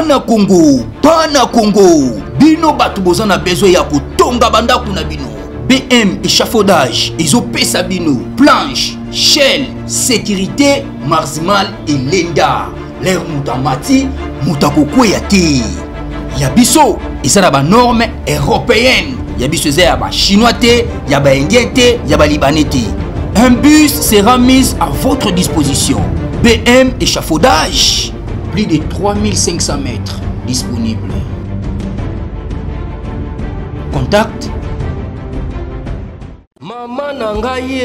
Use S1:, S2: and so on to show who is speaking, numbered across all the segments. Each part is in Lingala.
S1: Pana Congo, bino batu boza na besoin ya kotonga bandaku na bino. BM échafaudage, ezopesa bino, planche, shell, sécurité, marzimal et lenda. L'air moutamati, moutakokweya te. Yabiso, ezala ba norme européenne. Yabiso ezala ba chinois te, ya ba indien te, ya ba libanais te. Un bus sera mis à votre disposition. BM échafaudage, plus de 3500 mètres disponibles. Contact Maman Nangaye,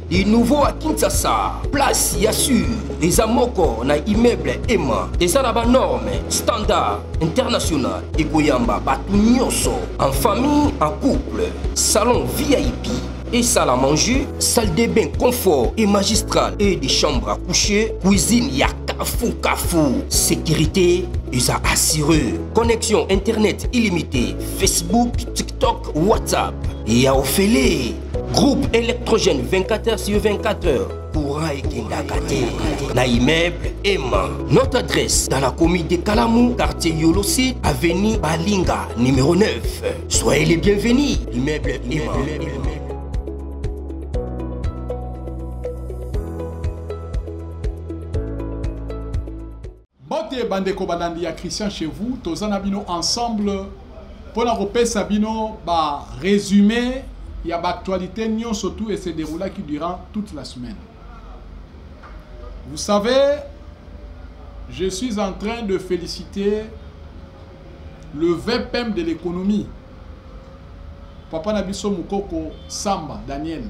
S1: du nouveau à Kinshasa, place Yassur, les amoko na immeuble Emma, des arabes normes, standard, international, et Goyamba, Batunyoso, en famille, en couple, salon VIP. Et salle à manger, salle de bain confort et magistral et des chambres à coucher, cuisine ya kafou, sécurité ils a assuré, connexion internet illimitée, Facebook, TikTok, WhatsApp et à Ophélie, groupe électrogène 24h/24 courant et kindakate, na immeuble Emma. Notre adresse dans la commune de Kalamou, quartier Yolosi, avenue Balinga, numéro 9. Soyez les bienvenus, immeuble Emma.
S2: Bote bandeko balandi ya Christian chez vous, tozana bino ensemble pour la repesa bino ba résumé ya ba actualité nyon surtout et se déroula qui durant toute la semaine. Vous savez, je suis en train de féliciter le VPM de l'économie, Papa Nabiso Mukoko Samba Daniel,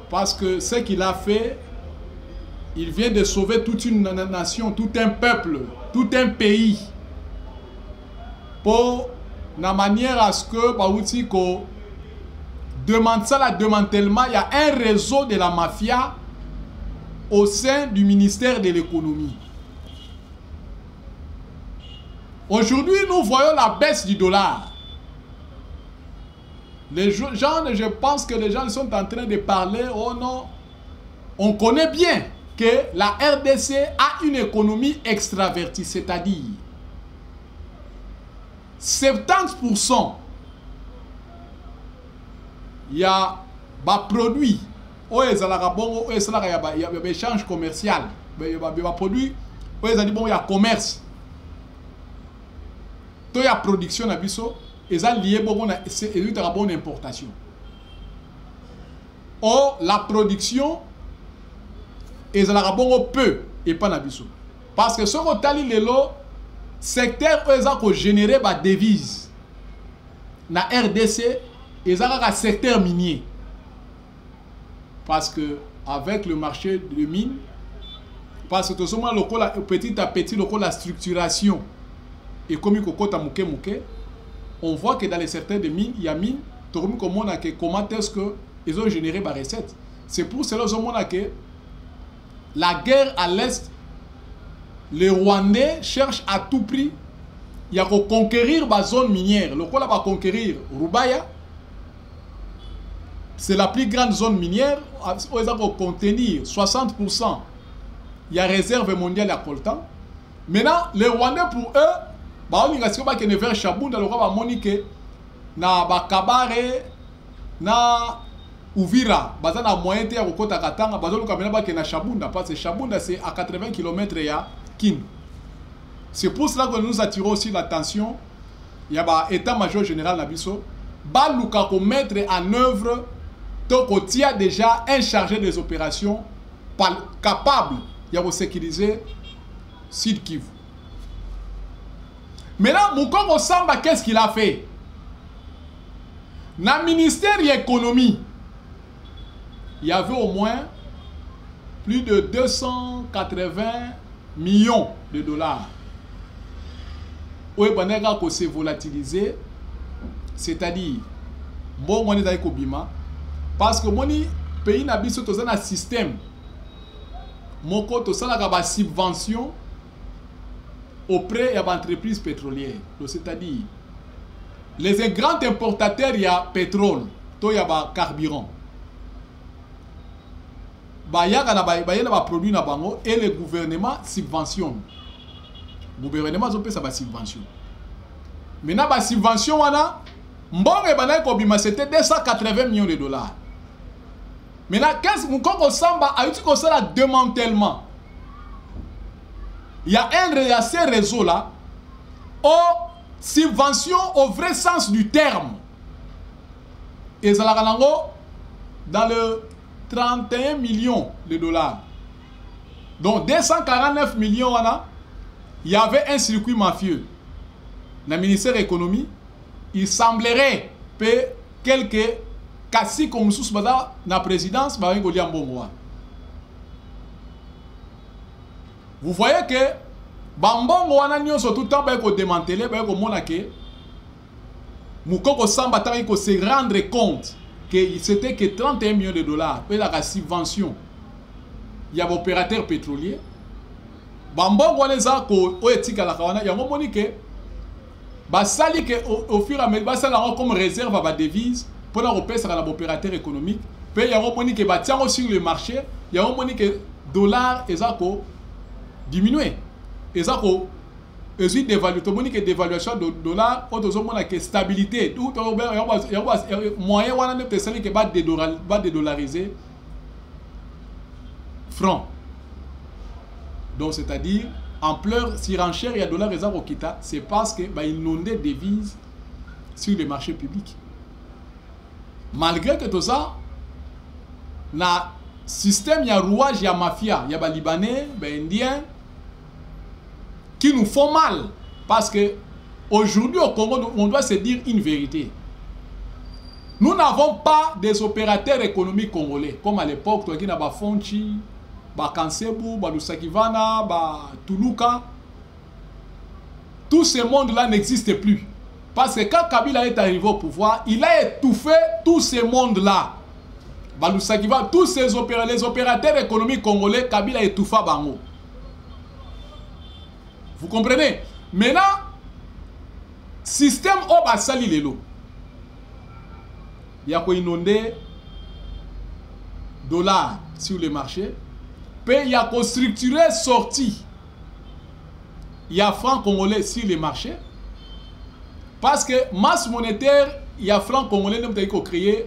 S2: parce que ce qu'il a fait, il vient de sauver toute une nation, tout un peuple, tout un pays. Pour la manière à ce que Baoutiko demande ça, le démantèlement, il y a un réseau de la mafia au sein du ministère de l'économie. Aujourd'hui, nous voyons la baisse du dollar. Les gens, je pense que les gens sont en train de parler, oh non, on connaît bien que la RDC a une économie extravertie, c'est-à-dire 70% il y a des produits, il y a des échanges commerciaux, il y a des produits, il y a commerce, il y a production, il y a lié à une importation. Or, la production, et ça bon peu et pas nabiso parce que ce qu'on tali le secteur où ils générer ba devise na RDC ils ont un secteur minier parce que avec le marché de mine parce que tout ce moment petit à petit la structuration et comme on voit que dans les secteurs de mine il y a mine comment est-ce que ils ont généré ba recette. C'est pour cela que la guerre à l'Est, les Rwandais cherchent à tout prix il y a conquérir la zone minière. Le quoi va conquérir Rubaya, c'est la plus grande zone minière. Où ils vont contenir 60%. Il y a réserve mondiale à coltan. Maintenant, les Rwandais pour eux, on a ne vers Chabunda, le roi va moniquer na Bakabare na Uvira, bazana moyen te ya kokota katanga, bazolu kamena ba na Chabunda parce que Chabunda c'est à 80 km ya Kin. C'est pour cela que nous attirons aussi l'attention. Il y a ba état-major général na biso, ba luka ko mettre en œuvre donc il y a déjà un chargé des opérations capable de sécuriser Sud Kivu. Maintenant, Mukongo Samba, qu'est-ce qu'il a fait? Dans le ministère de l'économie, il y avait au moins plus de 280 millions de dollars. Où est-ce s'est volatilisé? C'est-à-dire, bon, on est dans Kobima. Parce que mon pays n'a pas un système. Mon côté, ça a une subvention auprès des entreprises pétrolières. C'est-à-dire, les grands importateurs, il y a pétrole, il y a carburant. Il y a des produits et le gouvernement subventionne. gouvernement a pesa ba subvention. Maintenant ba subvention wana mbongo bana ko bima c'était 280 millions de dollars. Maintenant 15 Mukoko Samba a eu comme ça le démantèlement. Il y a ces réseaux là aux subventions au vrai sens du terme. Et ça l'a dans le 31 millions de dollars. Donc 249 millions il y avait un circuit mafieux. Dans le ministère de l'économie, il semblerait que quelques cassis comme sous la présidence va venir en bon. Vous voyez que Bambongo wana nyonso tout le temps ba ko démanteler ba ko mona ke Mukoko Samba tari ko se rendre compte que c'était que 31 millions de dollars pour la subvention. Il y a opérateur pétrolier. Bambongo wana za ko o etika la kawana ya moni ke ba sali que au fur et à mesure ba sala comme réserve à devise pour la repérer à l'opérateur économique. Puis il y a moni que ba tiens sur le marché, il y a moni que dollar et ça ko diminuer. Et ça, aussi d'évaluation de dollar, on a que stabilité. Tout moyen de dédollariser franc. Donc, c'est-à-dire, ampleur, surenchère, il y a dollar et au Kita, c'est parce qu'il inondait des devises sur les marchés publics. Malgré que tout ça, le système, il y a rouage, il y a mafia, il y a des Libanais, des Indiens, qui nous font mal. Parce que aujourd'hui au Congo, on doit se dire une vérité. Nous n'avons pas des opérateurs économiques congolais. Comme à l'époque, il y a Fonchi, Kansebu, Lusakivana, Tuluka. Tout ce monde-là n'existe plus. Parce que quand Kabila est arrivé au pouvoir, il a étouffé tout ce monde-là. Lusakivana, tous ces les opérateurs économiques congolais, Kabila a étouffé Bango. Vous comprenez? Maintenant, système au basali lelo. Il y a quoi inondé dollars sur le marché. Puis il y a quoi structuré sorti. Il y a franc congolais sur le marché. Parce que masse monétaire, il y a franc congolais qui a créé.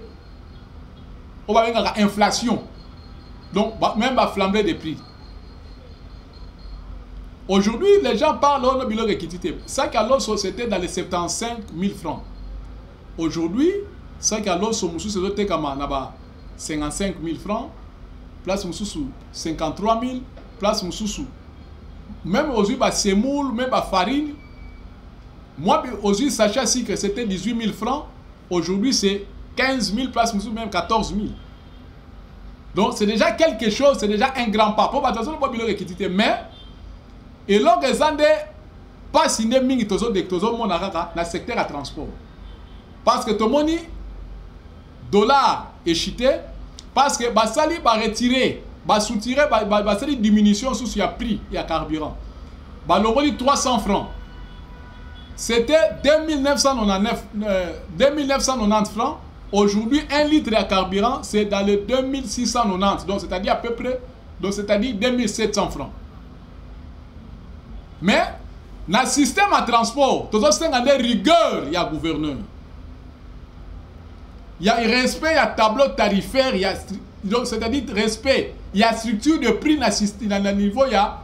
S2: On va avoir inflation. Donc même la flambée des prix. Aujourd'hui, les gens parlent de bilan d'équité. Ça qui a l'eau, c'était dans les 75 000 francs. Aujourd'hui, ça qui a l'eau, c'est comme 55 000 francs, place sous 53 000, place sous. Même aujourd'hui, semoule, même farine. Moi, aujourd'hui, sachez aussi que c'était 18 000 francs. Aujourd'hui, c'est 15 000, place même 14 000. Donc, c'est déjà quelque chose, c'est déjà un grand pas. Pour attention, le bilan d'équité. Mais, et là, les gens pas signé mingi tozo de tozo monaraka dans le secteur à transport. Parce que tout le monde dollar est chuté parce que basali va retirer, va soutirer, va sali diminution sous il y a prix, il y a carburant. Bah le 300 francs. C'était 2990 francs. Aujourd'hui, 1 litre de carburant, c'est dans les 2690. Donc, c'est-à-dire à peu près, donc c'est-à-dire 2700 francs. Mais, dans le système à transport, tout ça, c'est une rigueur, il y a gouverneur. Il y a respect, il y a tableau tarifaire, c'est-à-dire respect, il y a structure de prix dans le niveau, il y a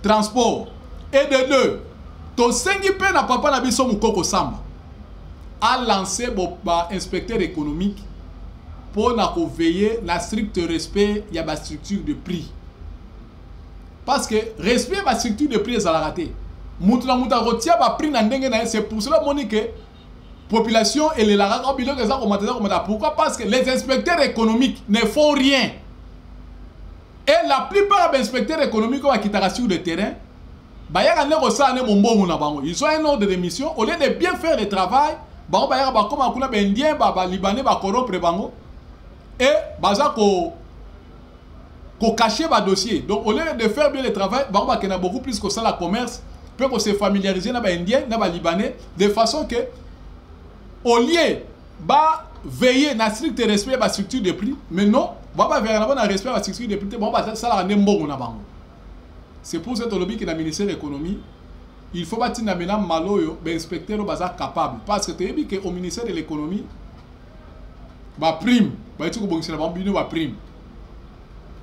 S2: transport. Et de deux, tout ce qui peut n'a pas n'abisso Mukoko Samba a lancé un inspecteur économique pour veiller la strict respect, il y a la structure de prix. Parce que respect la structure de prix est à la raté. C'est pour cela que la population et les pourquoi? Parce que les inspecteurs économiques ne font rien. Et la plupart des inspecteurs économiques qui sont sur le terrain, ils ont un ordre de mission. Au lieu de bien faire le travail, comme les Indiens, les Libanais, et qu'on cacher le dossier. Donc, au lieu de faire bien le travail, il y a beaucoup plus que ça, la commerce, peut qu'on se familiariser avec les Indiens, avec les Libanais, de façon que, au lieu de veiller à strict respect de la structure de prix, mais non, on va veiller à respect de la structure de prix, ça va être un bon. c'est pour cette lobby qui est dans le ministère de l'économie. Il faut bâtir maintenant maloyo, inspecteur au bazar capable. Parce que tu as dit qu'au ministère de l'économie, bah prime, bah tu comprends que c'est la bambine bah prime.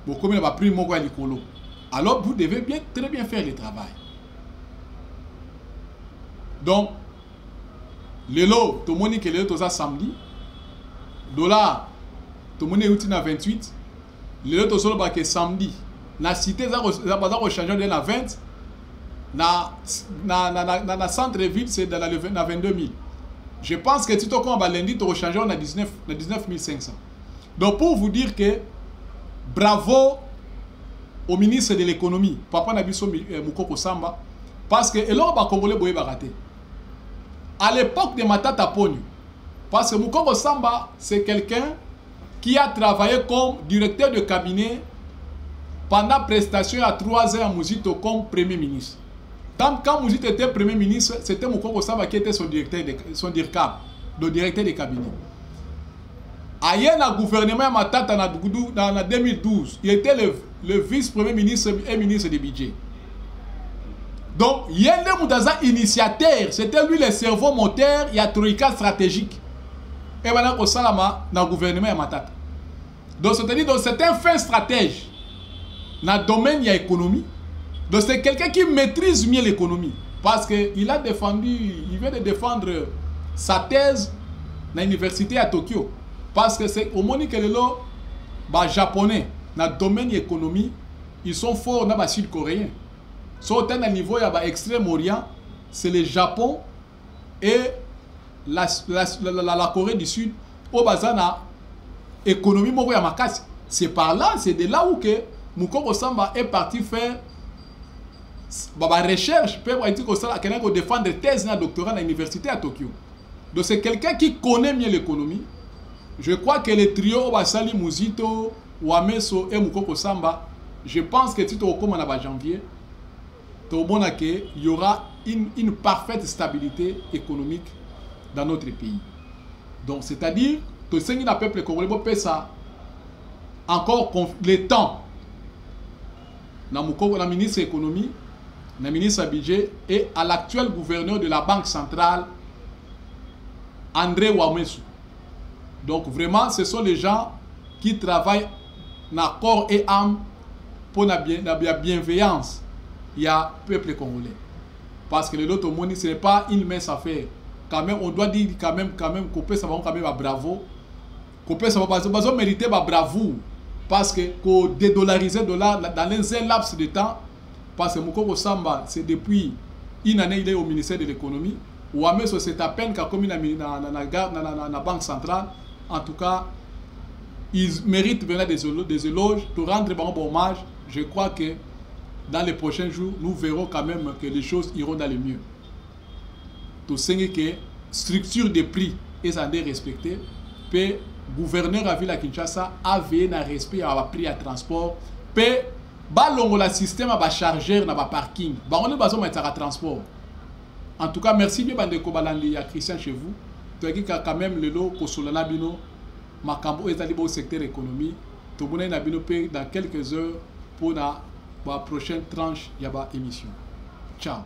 S2: Bon comme il va prime mon gars l'écolo. Alors vous devez bien très bien faire le travail. Donc le lot, tout le monde qui est là samedi. Dollar, tout le monde est utile à 28. Le lot tout le monde samedi. La cité ça va changer de la 20. Na centre-ville, c'est dans la 22 000. Je pense que si tu as lundi, tu as changé à 19 500. Donc, pour vous dire que bravo au ministre de l'économie, Papa Nabiso Moukoko Samba, parce que là, on Congolais boye baraté. À l'époque de Matata Pogno, parce que Moukoko Samba, c'est quelqu'un qui a travaillé comme directeur de cabinet pendant prestation à 3 ans à Mouzito comme premier ministre. Quand Mouzito était premier ministre, c'était Moukoko Samba qui était son directeur de cabinet. Ailleurs, dans le gouvernement Matata en 2012, il était le vice-premier ministre et ministre du budget. Donc, Yende Moutaza initiateur, c'était lui le cerveau moteur, il y a troïka stratégique. Et voilà au Salama dans le gouvernement Matata. Donc, c'est un fin stratège dans le domaine de l'économie. Donc c'est quelqu'un qui maîtrise mieux l'économie. Parce qu'il vient de défendre sa thèse dans l'université à Tokyo. Parce que c'est au moment que les japonais, dans le domaine de l'économie, ils sont forts dans le sud-coréen. Sur un niveau de l'extrême-orient, c'est le Japon et la Corée du Sud. Au bazar, l'économie, c'est par là, c'est de là où que Moukoko Samba est parti faire la recherche pour défendre des thèses de doctorat à l'université à Tokyo. Donc c'est quelqu'un qui connaît mieux l'économie. Je crois que le trio Obasali Mouzito, Wameso et Moukoko Samba, je pense que tout au cours en janvier, il y aura une parfaite stabilité économique dans notre pays. Donc c'est-à-dire que le peuple congolais peut ça encore le temps. Dans le ministre de l'économie, le ministre du budget et à l'actuel gouverneur de la Banque centrale, André Ouamessou. Donc vraiment, ce sont les gens qui travaillent dans corps et âme pour la bienveillance. Il y a le peuple congolais. Parce que l'autre monde, ce n'est pas une mince affaire. Quand même, on doit dire quand même qu'on ça va quand même bravo. Qu'on ça va mériter bravo. Parce que qu'on dédollariser dollar dans un laps de temps. Parce que Moukoko Samba, c'est depuis une année, il est au ministère de l'économie. Ou à même, c'est à peine qu'il a commis dans la Banque centrale. En tout cas, ils méritent vraiment des éloges. Pour rendre bon hommage, je crois que dans les prochains jours, nous verrons quand même que les choses iront dans le mieux. Tout ce qui est structure des prix et ça est respecté. Puis, gouverneur à Ville à Kinshasa a veillé à respect à prix à transport. Puis, le système à chargeur dans le parking. On a besoin de transport. En tout cas, merci bien à Christian chez vous. Tu as dit quand même le lot pour Solana Bino, Makambo est allé au secteur économie. Tout le monde est dans quelques heures pour la prochaine tranche de l'émission. Ciao.